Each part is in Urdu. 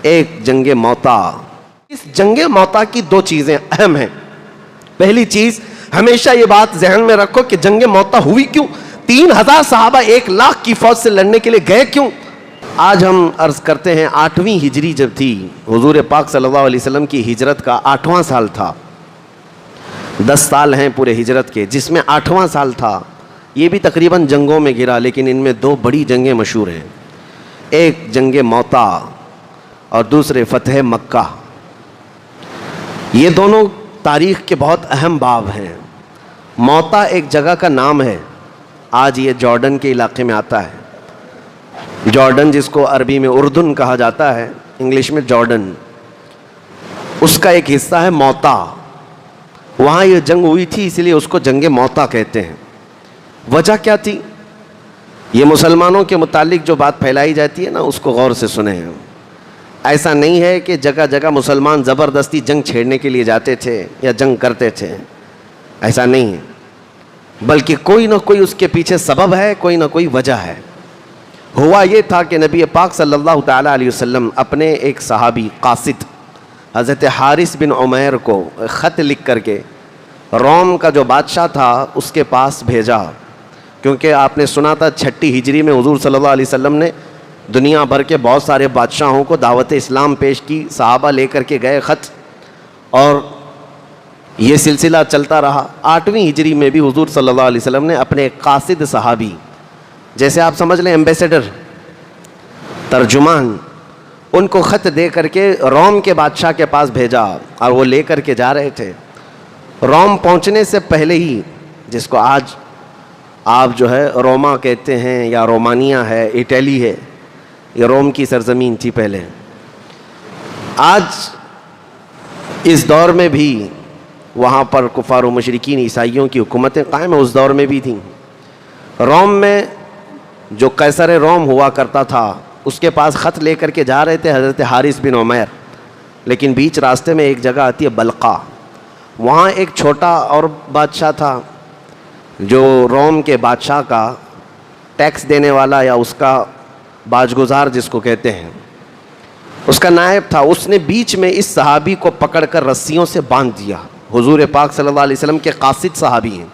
ایک جنگ موتا. اس جنگ موتا کی دو چیزیں اہم ہیں. پہلی چیز ہمیشہ یہ بات ذہن میں رکھو کہ جنگ موتا ہوئی کیوں, 3000 صحابہ 1,00,000 کی فوج سے لڑنے کے لیے گئے کیوں. آج ہم عرض کرتے ہیں 8ویں ہجری جب تھی, حضور پاک صلی اللہ علیہ وسلم کی ہجرت کا 8واں سال تھا. 10 سال ہیں پورے ہجرت کے, جس میں 8واں سال تھا. یہ بھی تقریباً جنگوں میں گرا, لیکن ان میں 2 بڑی جنگیں مشہور ہیں. ایک جنگ موتا اور دوسرے فتح مکہ. یہ دونوں تاریخ کے بہت اہم باب ہیں. موتا ایک جگہ کا نام ہے, آج یہ جارڈن کے علاقے میں آتا ہے. جارڈن جس کو عربی میں اردن کہا جاتا ہے, انگلش میں جارڈن, اس کا ایک حصہ ہے موتا. وہاں یہ جنگ ہوئی تھی, اس لیے اس کو جنگ موتا کہتے ہیں. وجہ کیا تھی؟ یہ مسلمانوں کے متعلق جو بات پھیلائی جاتی ہے نا, اس کو غور سے سنیں. ایسا نہیں ہے کہ جگہ جگہ مسلمان زبردستی جنگ چھیڑنے کے لیے جاتے تھے یا جنگ کرتے تھے, ایسا نہیں ہے. بلکہ کوئی نہ کوئی اس کے پیچھے سبب ہے, کوئی نہ کوئی وجہ ہے. ہوا یہ تھا کہ نبی پاک صلی اللہ تعالیٰ علیہ وسلم اپنے ایک صحابی قاصد حضرت حارث بن عمیر کو خط لکھ کر کے روم کا جو بادشاہ تھا اس کے پاس بھیجا. کیونکہ آپ نے سنا تھا 6 ہجری میں حضور صلی اللہ علیہ وسلم نے دنیا بھر کے بہت سارے بادشاہوں کو دعوت اسلام پیش کی, صحابہ لے کر کے گئے خط, اور یہ سلسلہ چلتا رہا. 8ویں ہجری میں بھی حضور صلی اللہ علیہ وسلم نے اپنے ایک قاصد صحابی, جیسے آپ سمجھ لیں ایمبیسیڈر, ترجمان, ان کو خط دے کر کے روم کے بادشاہ کے پاس بھیجا. اور وہ لے کر کے جا رہے تھے. روم پہنچنے سے پہلے ہی, جس کو آج آپ جو ہے روما کہتے ہیں یا رومانیہ ہے, اٹلی ہے, یہ روم کی سرزمین تھی پہلے. آج اس دور میں بھی وہاں پر کفار و مشرکین عیسائیوں کی حکومتیں قائم ہیں, اس دور میں بھی تھیں. روم میں جو قیصر روم ہوا کرتا تھا, اس کے پاس خط لے کر کے جا رہے تھے حضرت حارث بن عمیر. لیکن بیچ راستے میں ایک جگہ آتی ہے بلقا. وہاں ایک چھوٹا اور بادشاہ تھا جو روم کے بادشاہ کا ٹیکس دینے والا, یا اس کا باجگزار جس کو کہتے ہیں, اس کا نائب تھا. اس نے بیچ میں اس صحابی کو پکڑ کر رسیوں سے باندھ دیا. حضور پاک صلی اللہ علیہ وسلم کے قاصد صحابی ہیں.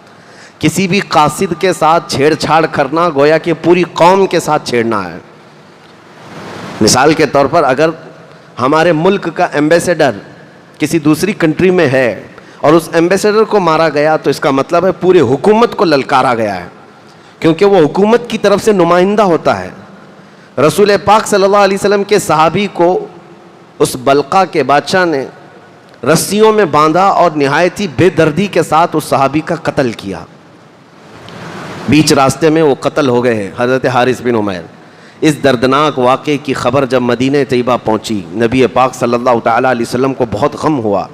کسی بھی قاصد کے ساتھ چھیڑ چھاڑ کرنا گویا کہ پوری قوم کے ساتھ چھیڑنا ہے. مثال کے طور پر اگر ہمارے ملک کا ایمبیسیڈر کسی دوسری کنٹری میں ہے اور اس ایمبیسیڈر کو مارا گیا, تو اس کا مطلب ہے پورے حکومت کو للکارا گیا ہے, کیونکہ وہ حکومت کی طرف سے نمائندہ ہوتا ہے. رسول پاک صلی اللہ علیہ وسلم کے صحابی کو اس بلقا کے بادشاہ نے رسیوں میں باندھا اور نہایت ہی بے دردی کے ساتھ اس صحابی کا قتل کیا. بیچ راستے میں وہ قتل ہو گئے حضرت حارث بن عمیر. اس دردناک واقعے کی خبر جب مدینہ طیبہ پہنچی, نبی پاک صلی اللہ تعالیٰ علیہ وسلم کو بہت غم ہوا.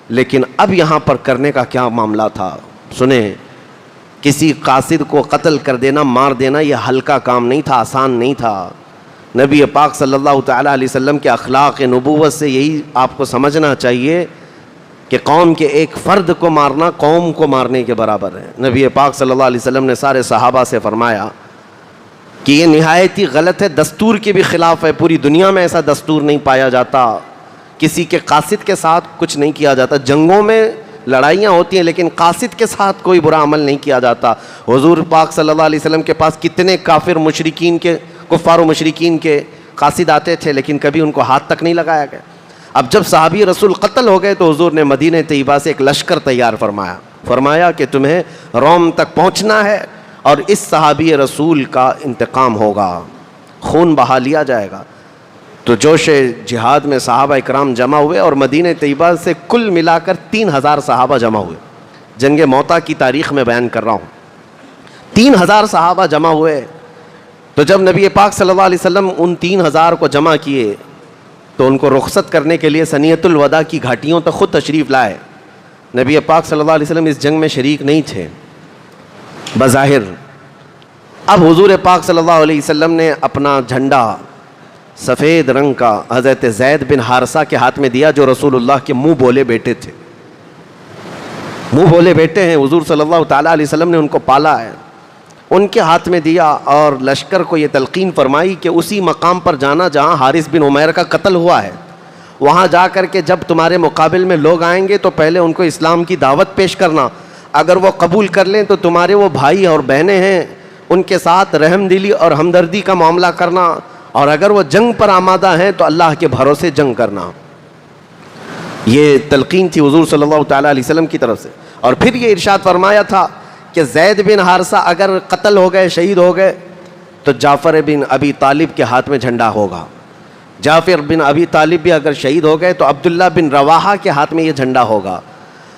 لیکن اب یہاں پر کرنے کا کیا معاملہ تھا سنیں. کسی قاصد کو قتل کر دینا, مار دینا, یہ ہلکا کام نہیں تھا, آسان نہیں تھا. نبی پاک صلی اللہ تعالیٰ علیہ وسلم کے اخلاق نبوت سے یہی آپ کو سمجھنا چاہیے کہ قوم کے ایک فرد کو مارنا قوم کو مارنے کے برابر ہے. نبی پاک صلی اللہ علیہ وسلم نے سارے صحابہ سے فرمایا کہ یہ نہایت ہی غلط ہے, دستور کے بھی خلاف ہے. پوری دنیا میں ایسا دستور نہیں پایا جاتا, کسی کے قاصد کے ساتھ کچھ نہیں کیا جاتا. جنگوں میں لڑائیاں ہوتی ہیں لیکن قاصد کے ساتھ کوئی برا عمل نہیں کیا جاتا. حضور پاک صلی اللہ علیہ وسلم کے پاس کتنے کافر مشرکین کے, کفار و مشرکین کے قاصد آتے تھے, لیکن کبھی ان کو ہاتھ تک نہیں لگایا گیا. اب جب صحابی رسول قتل ہو گئے تو حضور نے مدینہ طیبہ سے ایک لشکر تیار فرمایا کہ تمہیں روم تک پہنچنا ہے اور اس صحابی رسول کا انتقام ہوگا, خون بہا لیا جائے گا. تو جوش جہاد میں صحابہ اکرام جمع ہوئے اور مدینہ طیبہ سے کل ملا کر 3000 صحابہ جمع ہوئے. جنگ موتا کی تاریخ میں بیان کر رہا ہوں. 3000 صحابہ جمع ہوئے. تو جب نبی پاک صلی اللہ علیہ وسلم ان 3000 کو جمع کیے تو ان کو رخصت کرنے کے لیے ثنیۃ الوداع کی گھاٹیوں تک خود تشریف لائے. نبی پاک صلی اللہ علیہ وسلم اس جنگ میں شریک نہیں تھے بظاہر. اب حضور پاک صلی اللہ علیہ وسلم نے اپنا جھنڈا سفید رنگ کا حضرت زید بن حارثہ کے ہاتھ میں دیا, جو رسول اللہ کے منہ بولے بیٹے تھے. منہ بولے بیٹے ہیں, حضور صلی اللہ تعالیٰ علیہ وسلم نے ان کو پالا ہے. ان کے ہاتھ میں دیا اور لشکر کو یہ تلقین فرمائی کہ اسی مقام پر جانا جہاں حارث بن عمیر کا قتل ہوا ہے، وہاں جا کر کے جب تمہارے مقابل میں لوگ آئیں گے تو پہلے ان کو اسلام کی دعوت پیش کرنا، اگر وہ قبول کر لیں تو تمہارے وہ بھائی اور بہنیں ہیں ان کے ساتھ رحم دلی اور ہمدردی کا معاملہ کرنا، اور اگر وہ جنگ پر آمادہ ہیں تو اللہ کے بھروسے جنگ کرنا۔ یہ تلقین تھی حضور صلی اللہ تعالیٰ علیہ وسلم کی طرف سے۔ اور پھر یہ ارشاد فرمایا تھا کہ زید بن حارثہ اگر قتل ہو گئے، شہید ہو گئے، تو جعفر بن ابی طالب کے ہاتھ میں جھنڈا ہوگا۔ جعفر بن ابی طالب بھی اگر شہید ہو گئے تو عبداللہ بن رواحہ کے ہاتھ میں یہ جھنڈا ہوگا،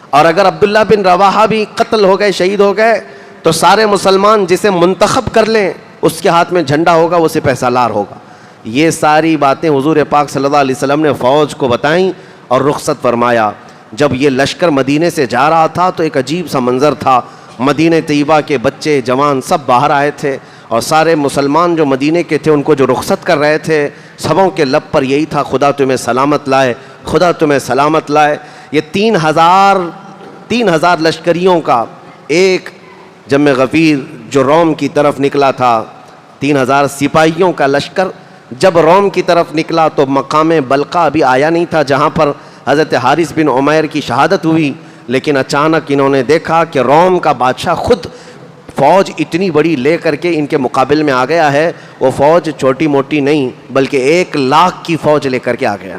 اور اگر عبداللہ بن رواحہ بھی قتل ہو گئے، شہید ہو گئے، تو سارے مسلمان جسے منتخب کر لیں اس کے ہاتھ میں جھنڈا ہوگا، وہ سپہ سالار ہوگا۔ یہ ساری باتیں حضور پاک صلی اللہ علیہ وسلم نے فوج کو بتائیں اور رخصت فرمایا۔ جب یہ لشکر مدینے سے جا رہا تھا تو ایک عجیب سا منظر تھا، مدینہ طیبہ کے بچے جوان سب باہر آئے تھے، اور سارے مسلمان جو مدینے کے تھے ان کو جو رخصت کر رہے تھے، سبوں کے لب پر یہی تھا، خدا تمہیں سلامت لائے، خدا تمہیں سلامت لائے۔ یہ 3000 لشکریوں کا ایک جم غفیر جو روم کی طرف نکلا تھا، 3000 سپاہیوں کا لشکر جب روم کی طرف نکلا تو مقام بلقا ابھی آیا نہیں تھا جہاں پر حضرت حارث بن عمیر کی شہادت ہوئی، لیکن اچانک انہوں نے دیکھا کہ روم کا بادشاہ خود فوج اتنی بڑی لے کر کے ان کے مقابل میں آ گیا ہے۔ وہ فوج چھوٹی موٹی نہیں بلکہ 1 لاکھ کی فوج لے کر کے آ گیا۔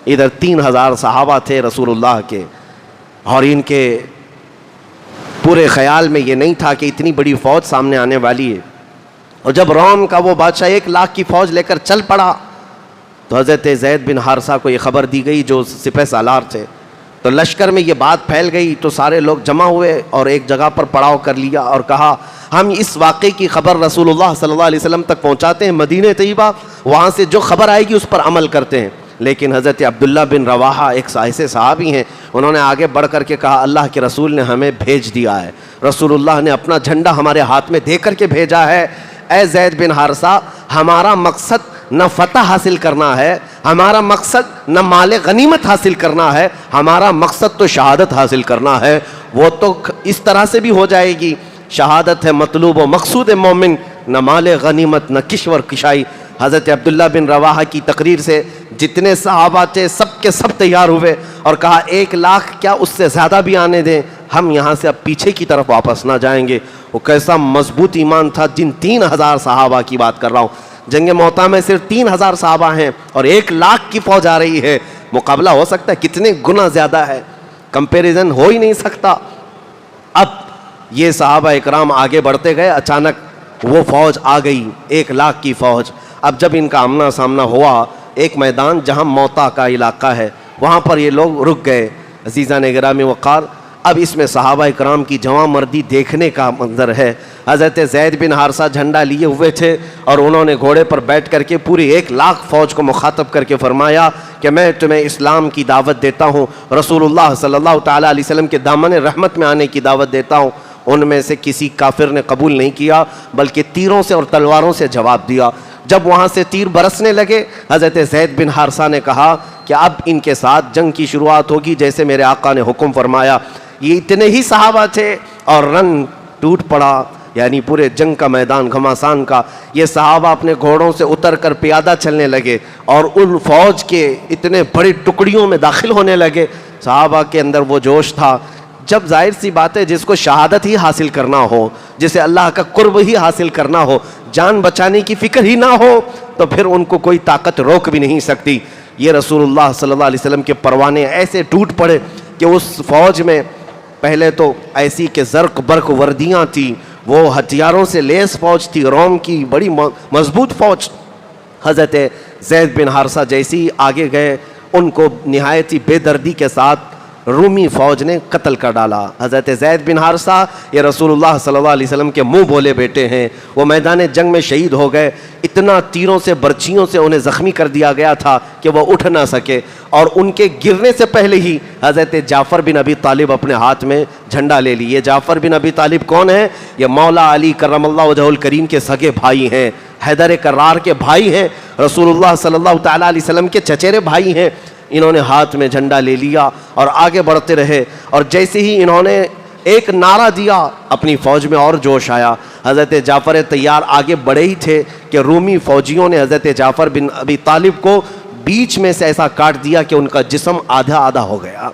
ادھر 3000 صحابہ تھے رسول اللہ کے، اور ان کے پورے خیال میں یہ نہیں تھا کہ اتنی بڑی فوج سامنے آنے والی ہے۔ اور جب روم کا وہ بادشاہ 1 لاکھ کی فوج لے کر چل پڑا تو حضرت زید بن حارثہ کو یہ خبر دی گئی جو سپہ سالار تھے، تو لشکر میں یہ بات پھیل گئی، تو سارے لوگ جمع ہوئے اور ایک جگہ پر پڑاؤ کر لیا اور کہا ہم اس واقعے کی خبر رسول اللہ صلی اللہ علیہ وسلم تک پہنچاتے ہیں، مدینہ طیبہ وہاں سے جو خبر آئے گی اس پر عمل کرتے ہیں۔ لیکن حضرت عبداللہ بن رواحہ ایک ایسے صحابی ہیں، انہوں نے آگے بڑھ کر کے کہا اللہ کے رسول نے ہمیں بھیج دیا ہے، رسول اللہ نے اپنا جھنڈا ہمارے ہاتھ میں دے کر کے بھیجا ہے۔ اے زید بن حارثہ، ہمارا مقصد نہ فتح حاصل کرنا ہے، ہمارا مقصد نہ مال غنیمت حاصل کرنا ہے، ہمارا مقصد تو شہادت حاصل کرنا ہے۔ وہ تو اس طرح سے بھی ہو جائے گی، شہادت ہے مطلوب و مقصود مومن، نہ مال غنیمت نہ کشور کشائی۔ حضرت عبداللہ بن رواحہ کی تقریر سے جتنے صحابہ تھے سب کے سب تیار ہوئے اور کہا 1 لاکھ کیا اس سے زیادہ بھی آنے دیں، ہم یہاں سے اب پیچھے کی طرف واپس نہ جائیں گے۔ وہ کیسا مضبوط ایمان تھا، جن 3000 صحابہ کی بات کر رہا ہوں، جنگ موطا میں صرف 3000 صحابہ ہیں اور 1 لاکھ کی فوج آ رہی ہے، مقابلہ ہو سکتا ہے کتنے گنا زیادہ ہے، کمپیریزن ہو ہی نہیں سکتا۔ اب یہ صحابہ اکرام آگے بڑھتے گئے، اچانک وہ فوج آ گئی، 1 لاکھ کی فوج۔ اب جب ان کا آمنا سامنا ہوا، ایک میدان جہاں موطا کا علاقہ ہے وہاں پر یہ لوگ رک گئے۔ عزیزان گرامی وقار، اب اس میں صحابہ اکرام کی جواں مردی دیکھنے کا منظر ہے۔ حضرت زید بن حارثہ جھنڈا لیے ہوئے تھے اور انہوں نے گھوڑے پر بیٹھ کر کے پوری 1 لاکھ فوج کو مخاطب کر کے فرمایا کہ میں تمہیں اسلام کی دعوت دیتا ہوں، رسول اللہ صلی اللہ تعالیٰ علیہ وسلم کے دامن رحمت میں آنے کی دعوت دیتا ہوں۔ ان میں سے کسی کافر نے قبول نہیں کیا بلکہ تیروں سے اور تلواروں سے جواب دیا۔ جب وہاں سے تیر برسنے لگے، حضرت زید بن حارثہ نے کہا کہ اب ان کے ساتھ جنگ کی شروعات ہوگی جیسے میرے آقا نے حکم فرمایا۔ یہ اتنے ہی صحابہ تھے اور رن ٹوٹ پڑا، یعنی پورے جنگ کا میدان گھماسان کا۔ یہ صحابہ اپنے گھوڑوں سے اتر کر پیادہ چلنے لگے اور ان فوج کے اتنے بڑی ٹکڑیوں میں داخل ہونے لگے۔ صحابہ کے اندر وہ جوش تھا، جب ظاہر سی بات ہے جس کو شہادت ہی حاصل کرنا ہو، جسے اللہ کا قرب ہی حاصل کرنا ہو، جان بچانے کی فکر ہی نہ ہو، تو پھر ان کو کوئی طاقت روک بھی نہیں سکتی۔ یہ رسول اللہ صلی اللہ علیہ وسلم کے پروانے ایسے ٹوٹ پڑے کہ اس فوج میں پہلے تو ایسی کہ زرق برق وردیاں تھیں، وہ ہتھیاروں سے لیس فوج تھی، روم کی بڑی مضبوط فوج۔ حضرت زید بن حارثہ جیسی آگے گئے، ان کو نہایت ہی بے دردی کے ساتھ رومی فوج نے قتل کر ڈالا۔ حضرت زید بن حارثہ یہ رسول اللہ صلی اللہ علیہ وسلم کے منہ بولے بیٹے ہیں، وہ میدان جنگ میں شہید ہو گئے۔ اتنا تیروں سے برچیوں سے انہیں زخمی کر دیا گیا تھا کہ وہ اٹھ نہ سکے، اور ان کے گرنے سے پہلے ہی حضرت جعفر بن ابی طالب اپنے ہاتھ میں جھنڈا لے لی۔ یہ جعفر بن ابی طالب کون ہے؟ یہ مولا علی کرم اللہ وجہہ الکریم کے سگے بھائی ہیں، حیدر کرار کے بھائی ہیں، رسول اللہ صلی اللہ تعالیٰ علیہ وسلم کے چچیرے بھائی ہیں۔ انہوں نے ہاتھ میں جھنڈا لے لیا اور آگے بڑھتے رہے، اور جیسے ہی انہوں نے ایک نعرہ دیا اپنی فوج میں اور جوش آیا۔ حضرت جعفر طیار آگے بڑھے ہی تھے کہ رومی فوجیوں نے حضرت جعفر بن ابی طالب کو بیچ میں سے ایسا کاٹ دیا کہ ان کا جسم آدھا آدھا ہو گیا.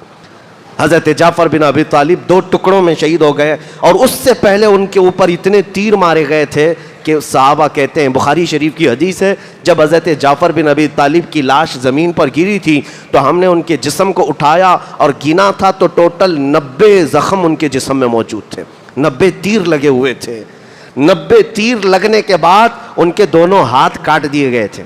حضرت جعفر بن ابی طالب 2 ٹکڑوں میں شہید ہو گئے, اور اس سے پہلے ان کے اوپر اتنے تیر مارے گئے تھے کہ صحابہ کہتے ہیں, بخاری شریف کی حدیث ہے, جب حضرت جعفر بن ابی طالب کی لاش زمین پر گری تھی تو ہم نے ان کے جسم کو اٹھایا اور گنا تھا تو ٹوٹل 90 زخم ان کے جسم میں موجود تھے, 90 تیر لگے ہوئے تھے. 90 تیر لگنے کے بعد ان کے دونوں ہاتھ کاٹ دیے گئے تھے.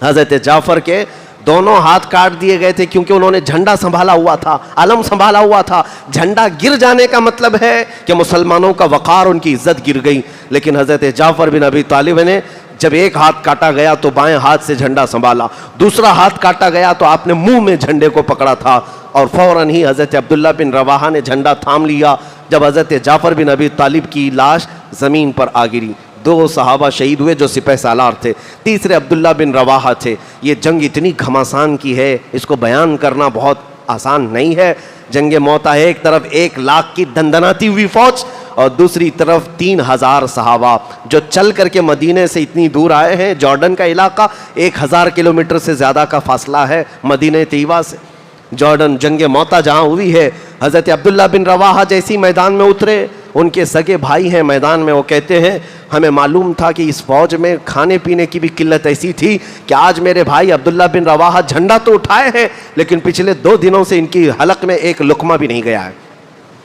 حضرت جعفر کے دونوں ہاتھ کاٹ دیے گئے تھے کیونکہ انہوں نے جھنڈا سنبھالا ہوا تھا, علم سنبھالا ہوا تھا. جھنڈا گر جانے کا مطلب ہے کہ مسلمانوں کا وقار, ان کی عزت گر گئی. لیکن حضرت جعفر بن ابی طالب نے جب ایک ہاتھ کاٹا گیا تو بائیں ہاتھ سے جھنڈا سنبھالا, دوسرا ہاتھ کاٹا گیا تو آپ نے منہ میں جھنڈے کو پکڑا تھا, اور فوراً ہی حضرت عبداللہ بن رواحہ نے جھنڈا تھام لیا جب حضرت جعفر بن ابی طالب کی لاش زمین پر آ گری. 2 صحابہ شہید ہوئے جو سپہ سالار تھے, تیسرے عبداللہ بن رواحہ تھے. یہ جنگ اتنی گھمسان کی ہے, اس کو بیان کرنا بہت آسان نہیں ہے. جنگ موتا ہے, ایک طرف 1 لاکھ کی دندناتی ہوئی فوج اور دوسری طرف 3000 صحابہ جو چل کر کے مدینے سے اتنی دور آئے ہیں. جارڈن کا علاقہ 1000 کلومیٹر سے زیادہ کا فاصلہ ہے مدینہ طیبہ سے. جارڈن جنگ موتا جہاں ہوئی ہے, حضرت عبداللہ بن رواحہ جیسی میدان میں اترے, ان کے سگے بھائی ہیں میدان میں, وہ کہتے ہیں ہمیں معلوم تھا کہ اس فوج میں کھانے پینے کی بھی قلت ایسی تھی کہ آج میرے بھائی عبداللہ بن رواحہ جھنڈا تو اٹھائے ہیں لیکن پچھلے 2 دنوں سے ان کی حلق میں ایک لقمہ بھی نہیں گیا ہے.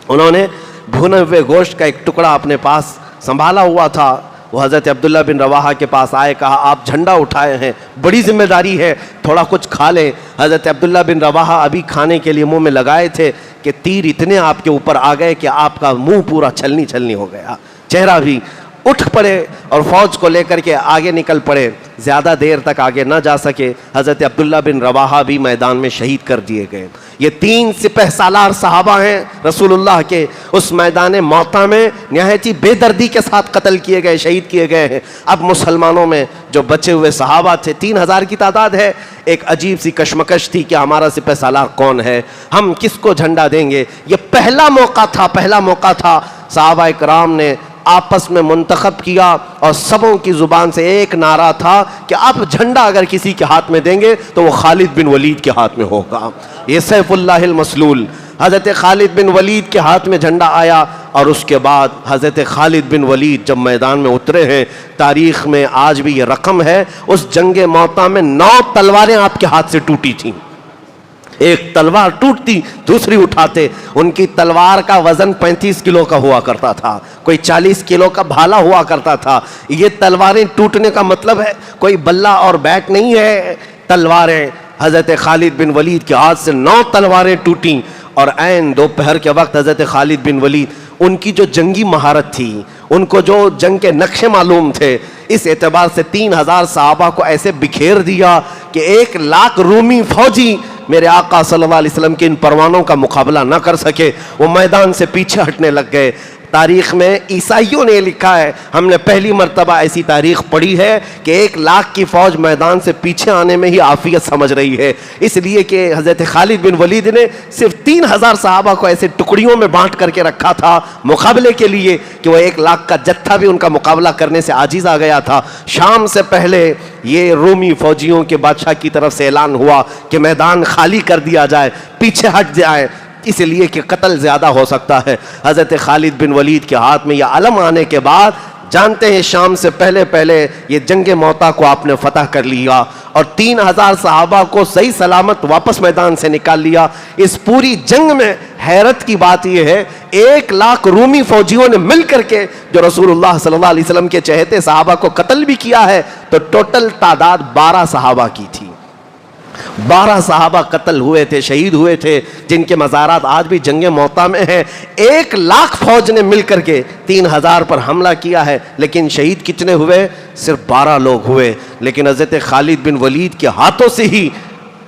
انہوں نے بھنے ہوئے گوشت کا ایک ٹکڑا اپنے پاس سنبھالا ہوا تھا. وہ حضرت عبداللہ بن رواحہ کے پاس آئے, کہا آپ جھنڈا اٹھائے ہیں, بڑی ذمہ داری ہے, تھوڑا کچھ کھا لیں. حضرت عبداللہ بن رواحہ ابھی کھانے کے لیے منہ میں لگائے تھے کہ تیر اتنے آپ کے اوپر آ گئے کہ آپ کا منہ پورا چھلنی چھلنی ہو گیا, چہرہ بھی. اٹھ پڑے اور فوج کو لے کر کے آگے نکل پڑے. زیادہ دیر تک آگے نہ جا سکے, حضرت عبداللہ بن رواحہ بھی میدان میں شہید کر دیے گئے. یہ 3 سپہ سالار صحابہ ہیں رسول اللہ کے, اس میدان موتا میں نہایت ہی بے دردی کے ساتھ قتل کیے گئے, شہید کیے گئے ہیں. اب مسلمانوں میں جو بچے ہوئے صحابہ تھے 3000 کی تعداد ہے, ایک عجیب سی کشمکش تھی کہ ہمارا سپہ سالار کون ہے, ہم کس کو جھنڈا دیں گے. یہ پہلا موقع تھا. صحابہ اکرام نے آپس میں منتخب کیا اور سبوں کی زبان سے ایک نعرہ تھا کہ آپ جھنڈا اگر کسی کے ہاتھ میں دیں گے تو وہ خالد بن ولید کے ہاتھ میں ہوگا. یہ سیف اللہ المسلول, حضرت خالد بن ولید کے ہاتھ میں جھنڈا آیا, اور اس کے بعد حضرت خالد بن ولید جب میدان میں اترے ہیں, تاریخ میں آج بھی یہ رقم ہے, اس جنگ موتا میں 9 تلواریں آپ کے ہاتھ سے ٹوٹی تھیں. ایک تلوار ٹوٹتی دوسری اٹھاتے. ان کی تلوار کا وزن 35 کلو کا ہوا کرتا تھا, کوئی 40 کلو کا بھالا ہوا کرتا تھا. یہ تلواریں ٹوٹنے کا مطلب ہے کوئی بلہ اور بیٹ نہیں ہے, تلواریں. حضرت خالد بن ولید کے ہاتھ سے 9 تلواریں ٹوٹیں, اور عین دوپہر کے وقت حضرت خالد بن ولید, ان کی جو جنگی مہارت تھی, ان کو جو جنگ کے نقشے معلوم تھے, اس اعتبار سے 3000 صحابہ کو ایسے بکھیر دیا کہ 1 لاکھ رومی فوجی میرے آقا صلی اللہ علیہ وسلم کے ان پروانوں کا مقابلہ نہ کر سکے. وہ میدان سے پیچھے ہٹنے لگ گئے. تاریخ میں عیسائیوں نے لکھا ہے, ہم نے پہلی مرتبہ ایسی تاریخ پڑھی ہے کہ 1 لاکھ کی فوج میدان سے پیچھے آنے میں ہی عافیت سمجھ رہی ہے, اس لیے کہ حضرت خالد بن ولید نے صرف 3000 صحابہ کو ایسے ٹکڑیوں میں بانٹ کر کے رکھا تھا مقابلے کے لیے کہ وہ 1 لاکھ کا جتھا بھی ان کا مقابلہ کرنے سے عاجز آ گیا تھا. شام سے پہلے یہ رومی فوجیوں کے بادشاہ کی طرف سے اعلان ہوا کہ میدان خالی کر دیا جائے, پیچھے ہٹ جائے, اس لیے کہ قتل زیادہ ہو سکتا ہے. حضرت خالد بن ولید کے ہاتھ میں یہ علم آنے کے بعد جانتے ہیں شام سے پہلے یہ جنگ موتا کو آپ نے فتح کر لیا اور 3000 صحابہ کو صحیح سلامت واپس میدان سے نکال لیا. اس پوری جنگ میں حیرت کی بات یہ ہے 1 لاکھ رومی فوجیوں نے مل کر کے جو رسول اللہ صلی اللہ علیہ وسلم کے چہتے صحابہ کو قتل بھی کیا ہے, تو ٹوٹل تعداد 12 صحابہ کی تھی. 12 صحابہ قتل ہوئے تھے, شہید ہوئے تھے, جن کے مزارات آج بھی جنگ موتا میں ہیں. 1 لاکھ فوج نے مل کر کے 3000 پر حملہ کیا ہے, لیکن شہید کتنے ہوئے؟ صرف 12 لوگ ہوئے. لیکن حضرت خالد بن ولید کے ہاتھوں سے ہی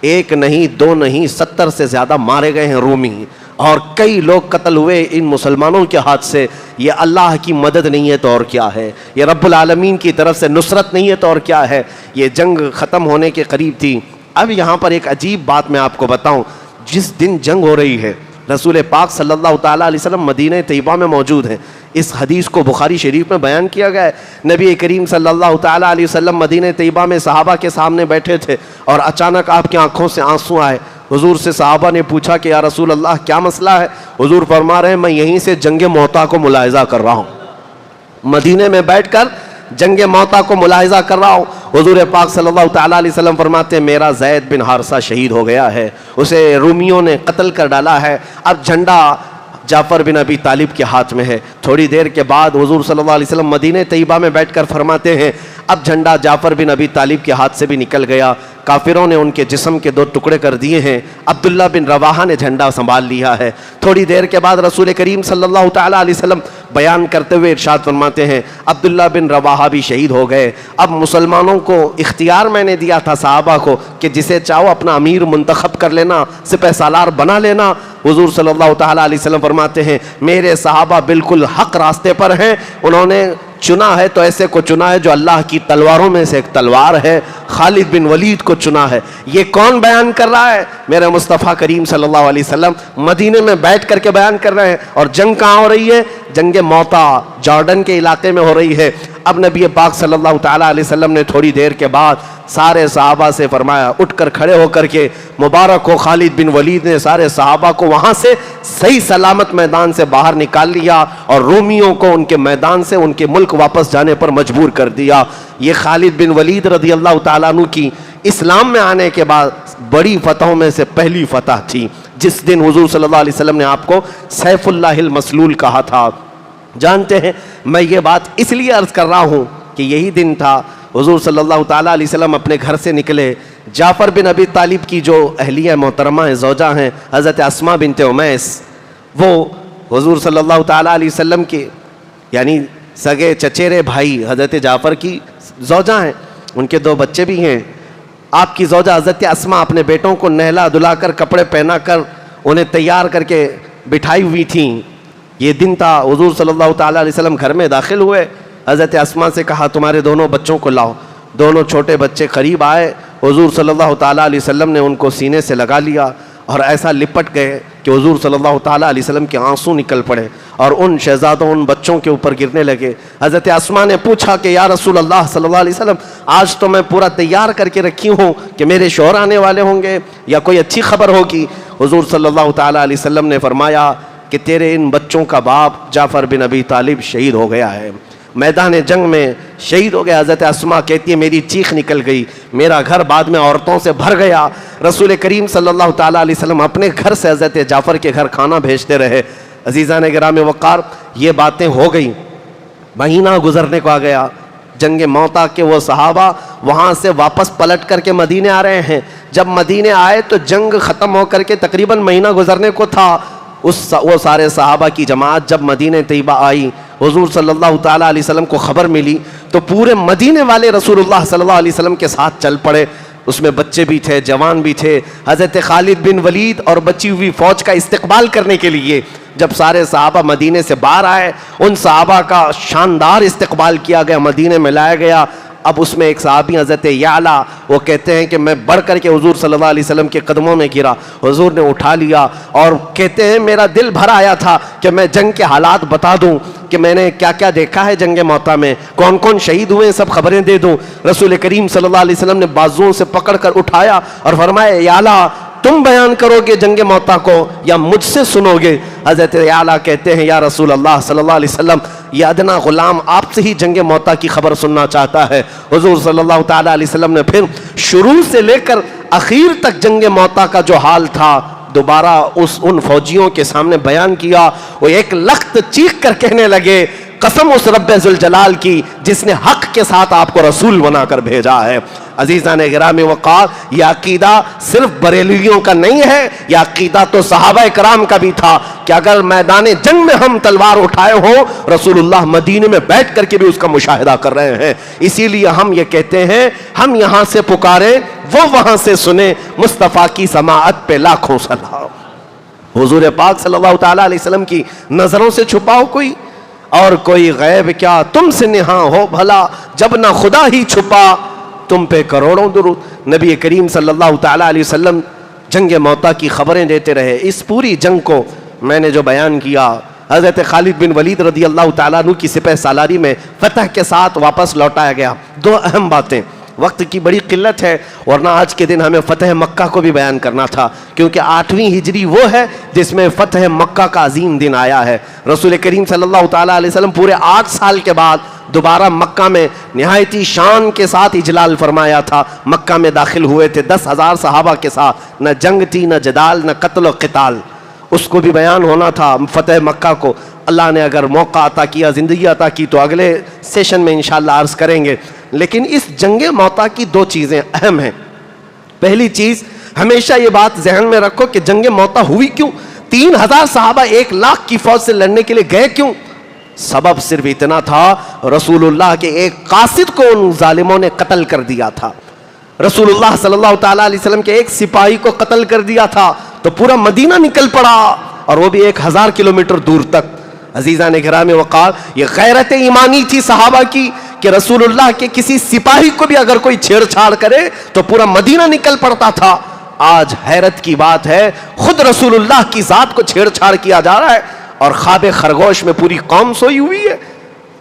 1 نہیں 2 نہیں 70 سے زیادہ مارے گئے ہیں رومی, اور کئی لوگ قتل ہوئے ان مسلمانوں کے ہاتھ سے. یہ اللہ کی مدد نہیں ہے تو اور کیا ہے, یہ رب العالمین کی طرف سے نصرت نہیں ہے تو اور کیا ہے. یہ جنگ ختم ہونے کے قریب تھی. اب یہاں پر ایک عجیب بات میں آپ کو بتاؤں. جس دن جنگ ہو رہی ہے رسول پاک صلی اللہ تعالیٰ علیہ وسلم مدینہ طیبہ میں موجود ہیں. اس حدیث کو بخاری شریف میں بیان کیا گیا ہے۔ نبی کریم صلی اللہ تعالیٰ علیہ وسلم مدینہ طیبہ میں صحابہ کے سامنے بیٹھے تھے اور اچانک آپ کی آنکھوں سے آنسو آئے۔ حضور سے صحابہ نے پوچھا کہ یا رسول اللہ کیا مسئلہ ہے؟ حضور فرما رہے ہیں میں یہیں سے جنگ موتا کو ملاحظہ کر رہا ہوں، مدینے میں بیٹھ کر جنگ موتا کو ملاحظہ کر رہا ہوں۔ حضور پاک صلی اللہ تعالیٰ علیہ وسلم فرماتے ہیں میرا زید بن حارثہ شہید ہو گیا ہے، اسے رومیوں نے قتل کر ڈالا ہے، اب جھنڈا جعفر بن ابی طالب کے ہاتھ میں ہے۔ تھوڑی دیر کے بعد حضور صلی اللہ علیہ وسلم مدینہ طیبہ میں بیٹھ کر فرماتے ہیں اب جھنڈا جعفر بن ابی طالب کے ہاتھ سے بھی نکل گیا، کافروں نے ان کے جسم کے 2 ٹکڑے کر دیے ہیں، عبداللہ بن رواحہ نے جھنڈا سنبھال لیا ہے۔ تھوڑی دیر کے بعد رسول کریم صلی اللہ تعالیٰ علیہ وسلم بیان کرتے ہوئے ارشاد فرماتے ہیں عبداللہ بن رواحہ بھی شہید ہو گئے، اب مسلمانوں کو اختیار میں نے دیا تھا صحابہ کو کہ جسے چاہو اپنا امیر منتخب کر لینا، سپہ سالار بنا لینا۔ حضور صلی اللہ تعالیٰ علیہ وسلم فرماتے ہیں میرے صحابہ بالکل حق راستے پر ہیں، انہوں نے چنا ہے تو ایسے کو چنا ہے جو اللہ کی تلواروں میں سے ایک تلوار ہے، خالد بن ولید کو چنا ہے۔ یہ کون بیان کر رہا ہے؟ میرے مصطفیٰ کریم صلی اللہ علیہ وسلم مدینے میں بیٹھ کر کے بیان کر رہے ہیں۔ اور جنگ کہاں ہو رہی ہے؟ جنگ موتا جارڈن کے علاقے میں ہو رہی ہے۔ اب نبی پاک صلی اللہ تعالیٰ علیہ وسلم نے تھوڑی دیر کے بعد سارے صحابہ سے فرمایا اٹھ کر کھڑے ہو کر کے مبارک ہو خالد بن ولید نے سارے صحابہ کو وہاں سے صحیح سلامت میدان سے باہر نکال لیا اور رومیوں کو ان کے میدان سے ان کے ملک واپس جانے پر مجبور کر دیا۔ یہ خالد بن ولید رضی اللہ تعالیٰ عنہ کی اسلام میں آنے کے بعد بڑی فتحوں میں سے پہلی فتح تھی، جس دن حضور صلی اللہ علیہ وسلم نے آپ کو سیف اللہ المسلول کہا تھا۔ جانتے ہیں میں یہ بات اس لیے عرض کر رہا ہوں کہ یہی دن تھا حضور صلی اللہ تعالیٰ علیہ وسلم اپنے گھر سے نکلے، جعفر بن ابی طالب کی جو اہلیہ محترمہ ہیں، زوجہ ہیں حضرت اسماء بنت امیس، وہ حضور صلی اللہ تعالیٰ علیہ وسلم کے یعنی سگے چچیرے بھائی حضرت جعفر کی زوجہ ہیں، ان کے 2 بچے بھی ہیں۔ آپ کی زوجہ حضرت اسماء اپنے بیٹوں کو نہلا دھلا کر کپڑے پہنا کر انہیں تیار کر کے بٹھائی ہوئی تھیں۔ یہ دن تھا، حضور صلی اللہ تعالیٰ علیہ وسلم گھر میں داخل ہوئے، حضرت اسماء سے کہا تمہارے دونوں بچوں کو لاؤ۔ دونوں چھوٹے بچے قریب آئے، حضور صلی اللہ تعالیٰ علیہ وسلم نے ان کو سینے سے لگا لیا اور ایسا لپٹ گئے کہ حضور صلی اللہ تعالیٰ علیہ وسلم کے آنسو نکل پڑے اور ان شہزادوں ان بچوں کے اوپر گرنے لگے۔ حضرت اسماء نے پوچھا کہ یا رسول اللہ صلی اللہ علیہ وسلم آج تو میں پورا تیار کر کے رکھی ہوں کہ میرے شوہر آنے والے ہوں گے یا کوئی اچھی خبر ہوگی۔ حضور صلی اللہ تعالیٰ علیہ وسلم نے فرمایا کہ تیرے ان بچوں کا باپ جعفر بن ابی طالب شہید ہو گیا ہے، میدان جنگ میں شہید ہو گیا۔ حضرت اسماء کہتی ہے میری چیخ نکل گئی، میرا گھر بعد میں عورتوں سے بھر گیا۔ رسول کریم صلی اللہ تعالیٰ علیہ وسلم اپنے گھر سے حضرت جعفر کے گھر کھانا بھیجتے رہے۔ عزیزان گرام وقار، یہ باتیں ہو گئیں، مہینہ گزرنے کو آ گیا۔ جنگ موتا کے وہ صحابہ وہاں سے واپس پلٹ کر کے مدینے آ رہے ہیں۔ جب مدینے آئے تو جنگ ختم ہو کر کے تقریباً مہینہ گزرنے کو تھا۔ وہ سارے صحابہ کی جماعت جب مدینہ طیبہ آئی، حضور صلی اللہ تعالیٰ علیہ وسلم کو خبر ملی تو پورے مدینے والے رسول اللہ صلی اللہ علیہ وسلم کے ساتھ چل پڑے۔ اس میں بچے بھی تھے، جوان بھی تھے۔ حضرت خالد بن ولید اور بچی ہوئی فوج کا استقبال کرنے کے لیے جب سارے صحابہ مدینے سے باہر آئے، ان صحابہ کا شاندار استقبال کیا گیا، مدینے میں لایا گیا۔ اب اس میں ایک صحابی حضرت یعلا، وہ کہتے ہیں کہ میں بڑھ کر کے حضور صلی اللہ علیہ وسلم کے قدموں میں گرا، حضور نے اٹھا لیا اور کہتے ہیں میرا دل بھر آیا تھا کہ میں جنگ کے حالات بتا دوں کہ میں نے کیا کیا دیکھا ہے جنگ موتا میں، کون کون شہید ہوئے ہیں، سب خبریں دے دوں۔ رسول کریم صلی اللہ علیہ وسلم نے بازوؤں سے پکڑ کر اٹھایا اور فرمایا یعلا تم بیان کرو گے جنگ موتا کو یا مجھ سے سنو گے؟ حضرت یعلا کہتے ہیں یا رسول اللہ صلی اللہ علیہ وسلم یہ ادنا غلام آپ سے ہی جنگ موتا کی خبر سننا چاہتا ہے۔ حضور صلی اللہ تعالیٰ علیہ وسلم نے پھر شروع سے لے کر اخیر تک جنگ موتا کا جو حال تھا دوبارہ ان فوجیوں کے سامنے بیان کیا۔ وہ ایک لخت چیخ کر کہنے لگے قسم اس رب ذوالجلال کی جس نے حق کے ساتھ آپ کو رسول بنا کر بھیجا ہے۔ عزیزان گرامی وقار، یہ عقیدہ صرف بریلویوں کا نہیں ہے، یہ عقیدہ تو صحابہ کرام کا بھی تھا کہ اگر میدان جنگ میں ہم تلوار اٹھائے ہوں، رسول اللہ مدینے میں بیٹھ کر کے بھی اس کا مشاہدہ کر رہے ہیں۔ اسی لیے ہم یہ کہتے ہیں ہم یہاں سے پکارے وہ وہاں سے سنے، مصطفیٰ کی سماعت پہ لاکھوں سلام۔ حضور پاک صلی اللہ تعالیٰ علیہ وسلم کی نظروں سے چھپاؤ کوئی اور کوئی غیب کیا تم سے نہاں ہو بھلا، جب نہ خدا ہی چھپا تم پہ کروڑوں درود۔ نبی کریم صلی اللہ تعالیٰ علیہ وسلم جنگ موتا کی خبریں دیتے رہے۔ اس پوری جنگ کو میں نے جو بیان کیا حضرت خالد بن ولید رضی اللہ تعالیٰ عنہ کی سپہ سالاری میں فتح کے ساتھ واپس لوٹایا گیا. دو اہم باتیں. وقت کی بڑی قلت ہے ورنہ آج کے دن ہمیں فتح مکہ کو بھی بیان کرنا تھا, کیونکہ 8ویں ہجری وہ ہے جس میں فتح مکہ کا عظیم دن آیا ہے. رسول کریم صلی اللہ تعالیٰ علیہ وسلم پورے 8 سال کے بعد دوبارہ مکہ میں نہایتی شان کے ساتھ اجلال فرمایا تھا. مکہ میں داخل ہوئے تھے 10,000 صحابہ کے ساتھ, نہ جنگ تھی نہ جدال نہ قتل و قتال. اس کو بھی بیان ہونا تھا فتح مکہ کو. اللہ نے اگر موقع عطا کیا, زندگی عطا کی, تو اگلے سیشن میں انشاءاللہ عرض کریں گے. لیکن اس جنگ موطا کی 2 چیزیں اہم ہیں. پہلی چیز, ہمیشہ یہ بات ذہن میں رکھو کہ جنگ موطا ہوئی کیوں, 3,000 صحابہ 1,00,000 کی فوج سے لڑنے کے لیے گئے کیوں؟ سبب صرف اتنا تھا, رسول اللہ کے ایک قاصد کو ان ظالموں نے قتل کر دیا تھا. رسول اللہ صلی اللہ تعالیٰ علیہ وسلم کے ایک سپاہی کو قتل کر دیا تھا تو پورا مدینہ نکل پڑا, اور وہ بھی 1,000 کلومیٹر دور تک. عزیزان گرامی وقار, یہ غیرت ایمانی تھی صحابہ کی کہ رسول اللہ کے کسی سپاہی کو بھی اگر کوئی چھیڑ چھاڑ کرے تو پورا مدینہ نکل پڑتا تھا. آج حیرت کی بات ہے, خود رسول اللہ کی ذات کو چھیڑ چھاڑ کیا جا رہا ہے, اور خواب خرگوش میں پوری قوم سوئی ہوئی ہے,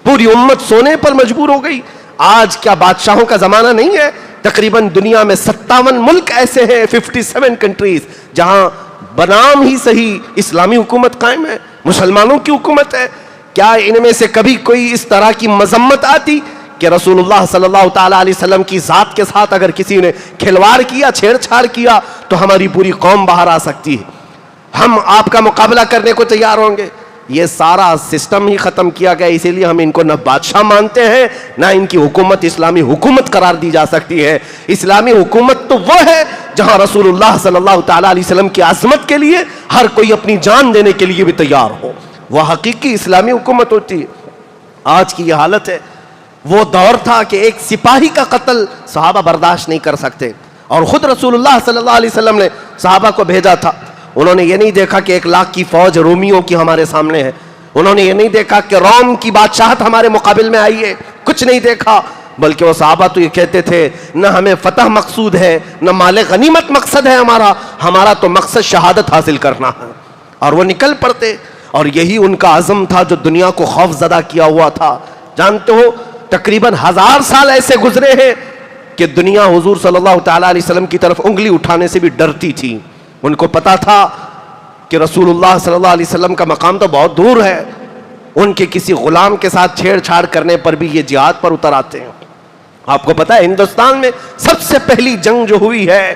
پوری امت سونے پر مجبور ہو گئی. آج کیا بادشاہوں کا زمانہ نہیں ہے؟ تقریباً دنیا میں 57 ملک ایسے ہیں, 57 کنٹریز, جہاں بنام ہی صحیح اسلامی حکومت قائم ہے, مسلمانوں کی حکومت ہے. کیا ان میں سے کبھی کوئی اس طرح کی مذمت آتی کہ رسول اللہ صلی اللہ تعالیٰ علیہ وسلم کی ذات کے ساتھ اگر کسی نے کھلواڑ کیا, چھیڑ چھاڑ کیا, تو ہماری پوری قوم باہر آ سکتی ہے, ہم آپ کا مقابلہ کرنے کو تیار ہوں گے؟ یہ سارا سسٹم ہی ختم کیا گیا. اسی لیے ہم ان کو نہ بادشاہ مانتے ہیں, نہ ان کی حکومت اسلامی حکومت قرار دی جا سکتی ہے. اسلامی حکومت تو وہ ہے جہاں رسول اللہ صلی اللہ تعالیٰ علیہ وسلم کی عظمت کے لیے ہر کوئی اپنی جان دینے کے لیے بھی تیار ہو, وہ حقیقی اسلامی حکومت ہوتی ہے. آج کی یہ حالت ہے. وہ دور تھا کہ ایک سپاہی کا قتل صحابہ برداشت نہیں کر سکتے, اور خود رسول اللہ صلی اللہ علیہ وسلم نے صحابہ کو بھیجا تھا. انہوں نے یہ نہیں دیکھا کہ 1,00,000 کی فوج رومیوں کی ہمارے سامنے ہے, انہوں نے یہ نہیں دیکھا کہ روم کی بادشاہت ہمارے مقابل میں آئی ہے, کچھ نہیں دیکھا. بلکہ وہ صحابہ تو یہ کہتے تھے, نہ ہمیں فتح مقصود ہے, نہ مال غنیمت مقصد ہے ہمارا تو مقصد شہادت حاصل کرنا ہے. اور وہ نکل پڑتے, اور یہی ان کا عزم تھا جو دنیا کو خوف زدہ کیا ہوا تھا. جانتے ہو, تقریباً 1000 سال ایسے گزرے ہیں کہ دنیا حضور صلی اللہ تعالیٰ علیہ وسلم کی طرف انگلی اٹھانے سے بھی ڈرتی تھی. ان کو پتا تھا کہ رسول اللہ صلی اللہ علیہ وسلم کا مقام تو بہت دور ہے, ان کے کسی غلام کے ساتھ چھیڑ چھاڑ کرنے پر بھی یہ جہاد پر اتر آتے ہیں. آپ کو پتا ہے, ہندوستان میں سب سے پہلی جنگ جو ہوئی ہے,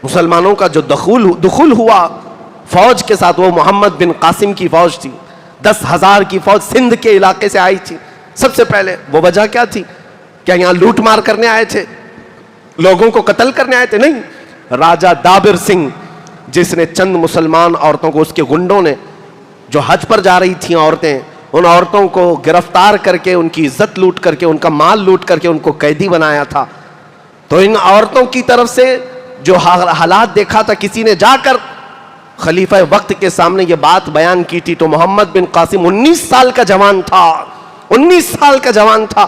مسلمانوں کا جو دخول ہوا فوج کے ساتھ, وہ محمد بن قاسم کی فوج تھی. 10,000 کی فوج سندھ کے علاقے سے آئی تھی سب سے پہلے. وہ وجہ کیا تھی؟ کیا یہاں لوٹ مار کرنے آئے تھے, لوگوں کو قتل کرنے آئے تھے؟ نہیں. راجہ دابر سنگھ, جس نے چند مسلمان عورتوں کو, اس کے گنڈوں نے, جو حج پر جا رہی تھیں عورتیں, ان عورتوں کو گرفتار کر کے ان کی عزت لوٹ کر کے, ان کا مال لوٹ کر کے ان کو قیدی بنایا تھا. تو ان عورتوں کی طرف سے جو حالات دیکھا تھا, کسی نے جا کر خلیفہ وقت کے سامنے یہ بات بیان کی تھی. تو محمد بن قاسم 19 سال کا جوان تھا, 19 سال کا جوان تھا,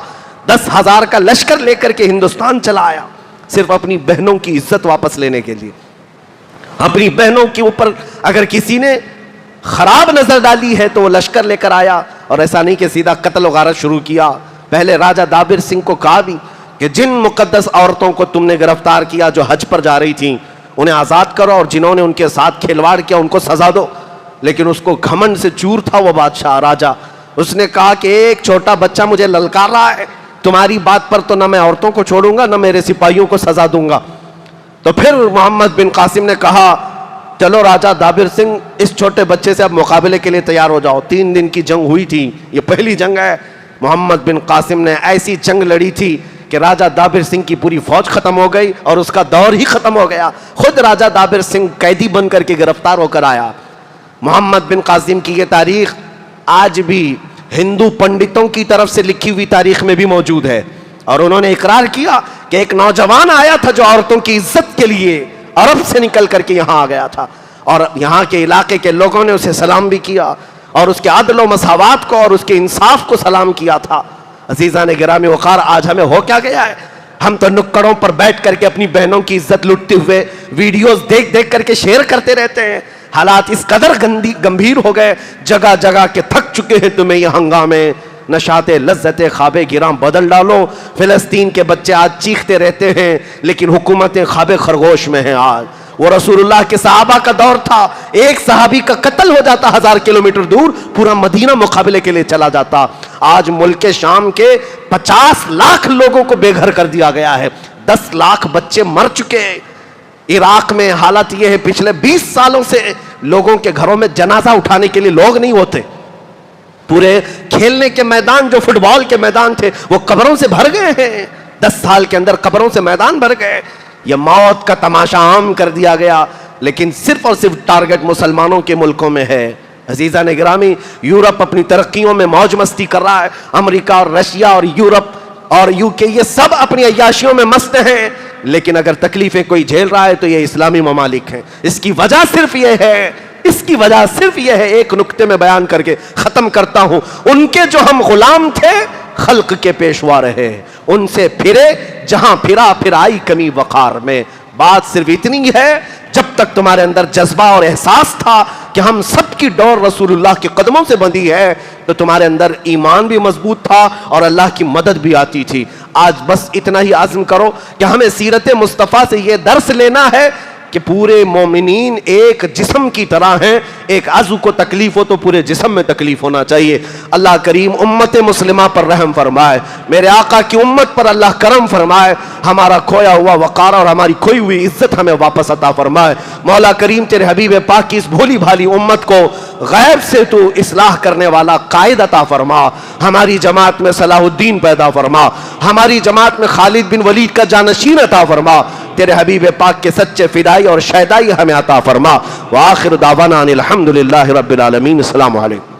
10,000 کا لشکر لے کر کے ہندوستان چلا آیا, صرف اپنی بہنوں کی عزت واپس لینے کے لیے. اپنی بہنوں کے اوپر اگر کسی نے خراب نظر ڈالی ہے تو وہ لشکر لے کر آیا, اور ایسا نہیں کہ سیدھا قتل و غارت شروع کیا. پہلے راجہ دابر سنگھ کو کہا بھی کہ جن مقدس عورتوں کو تم نے گرفتار کیا جو حج پر جا رہی تھیں, انہیں آزاد کرو, اور جنہوں نے ان کے ساتھ کھلواڑ کیا ان کو سزا دو. لیکن اس کو گھمنڈ سے چور تھا وہ بادشاہ راجہ. اس نے کہا کہ ایک چھوٹا بچہ مجھے للکار رہا ہے, تمہاری بات پر تو نہ میں عورتوں کو چھوڑوں گا, نہ میرے سپاہیوں کو سزا دوں گا. تو پھر محمد بن قاسم نے کہا, چلو راجہ دابر سنگھ, اس چھوٹے بچے سے اب مقابلے کے لیے تیار ہو جاؤ. 3 دن کی جنگ ہوئی تھی, یہ پہلی جنگ ہے. محمد بن قاسم نے ایسی جنگ لڑی تھی کہ راجہ دابر سنگھ کی پوری فوج ختم ہو گئی, اور اس کا دور ہی ختم ہو گیا. خود راجہ دابر سنگھ قیدی بن کر کے گرفتار ہو کر آیا. محمد بن قاسم کی یہ تاریخ آج بھی ہندو پنڈتوں کی طرف سے لکھی ہوئی تاریخ میں بھی موجود ہے, اور انہوں نے اقرار کیا کہ ایک نوجوان آیا تھا جو عورتوں کی عزت کے لیے عرب سے نکل کر کے یہاں آ گیا تھا, اور یہاں کے علاقے کے لوگوں نے اسے سلام بھی کیا, اور اس کے عدل و مساوات کو اور اس کے انصاف کو سلام کیا تھا. عزیزان گرامی وقار, آج ہمیں ہو کیا گیا ہے؟ ہم تو نکڑوں پر بیٹھ کر کے اپنی بہنوں کی عزت لوٹتے ہوئے ویڈیوز دیکھ دیکھ کر کے شیئر کرتے رہتے ہیں. حالات اس قدر گمبھیر ہو گئے، جگہ جگہ کے تھک چکے ہیں تمہیں یہ ہنگامے، نشاط لذت خواب گراں بدل ڈالو۔ فلسطین کے بچے آج چیختے رہتے ہیں لیکن حکومتیں خواب خرگوش میں ہیں۔ آج وہ رسول اللہ کے صحابہ کا دور تھا، ایک صحابی کا قتل ہو جاتا 1000 کلومیٹر دور، پورا مدینہ مقابلے کے لیے چلا جاتا۔ آج ملک شام کے 50 لاکھ لوگوں کو بے گھر کر دیا گیا ہے، 10 لاکھ بچے مر چکے۔ عراق میں حالت یہ ہے پچھلے 20 سالوں سے لوگوں کے گھروں میں جنازہ اٹھانے کے لیے لوگ نہیں ہوتے، پورے کھیلنے کے میدان جو فٹ بال کے میدان تھے وہ قبروں سے بھر گئے ہیں، 10 سال کے اندر قبروں سے میدان بھر گئے۔ یہ موت کا تماشا عام کر دیا گیا، لیکن صرف اور صرف ٹارگٹ مسلمانوں کے ملکوں میں ہے۔ عزیزان گرامی، یورپ اپنی ترقیوں میں موج مستی کر رہا ہے، امریکہ اور رشیا اور یورپ اور UK یہ سب اپنی عیاشیوں میں مست ہیں، لیکن اگر تکلیفیں کوئی جھیل رہا ہے تو یہ اسلامی ممالک ہیں۔ اس کی وجہ صرف یہ ہے، ایک نکتے میں بیان کر کے ختم کرتا ہوں، ان کے جو ہم غلام تھے خلق کے پیشوا رہے، ان سے پھرے جہاں پھرا پھر آئی کمی وقار میں۔ بات صرف اتنی ہے، جب تک تمہارے اندر جذبہ اور احساس تھا کہ ہم سب کی ڈور رسول اللہ کے قدموں سے بندھی ہے، تو تمہارے اندر ایمان بھی مضبوط تھا اور اللہ کی مدد بھی آتی تھی۔ آج بس اتنا ہی عزم کرو کہ ہمیں سیرت مصطفیٰ سے یہ درس لینا ہے کہ پورے مومنین ایک جسم کی طرح ہیں، ایک عضو کو تکلیف ہو تو پورے جسم میں تکلیف ہونا چاہیے۔ اللہ کریم امت مسلمہ پر رحم فرمائے، میرے آقا کی امت پر اللہ کرم فرمائے، ہمارا کھویا ہوا وقار اور ہماری کھوئی ہوئی عزت ہمیں واپس عطا فرمائے۔ مولا کریم تیرے حبیب پاک کی اس بھولی بھالی امت کو غیب سے تو اصلاح کرنے والا قائد عطا فرما، ہماری جماعت میں صلاح الدین پیدا فرما، ہماری جماعت میں خالد بن ولید کا جانشین عطا فرما، تیرے حبیب پاک کے سچے فدائی اور شہدائی ہمیں عطا فرما۔ وآخر دعوانا ان الحمدللہ رب العالمین۔ السلام علیکم۔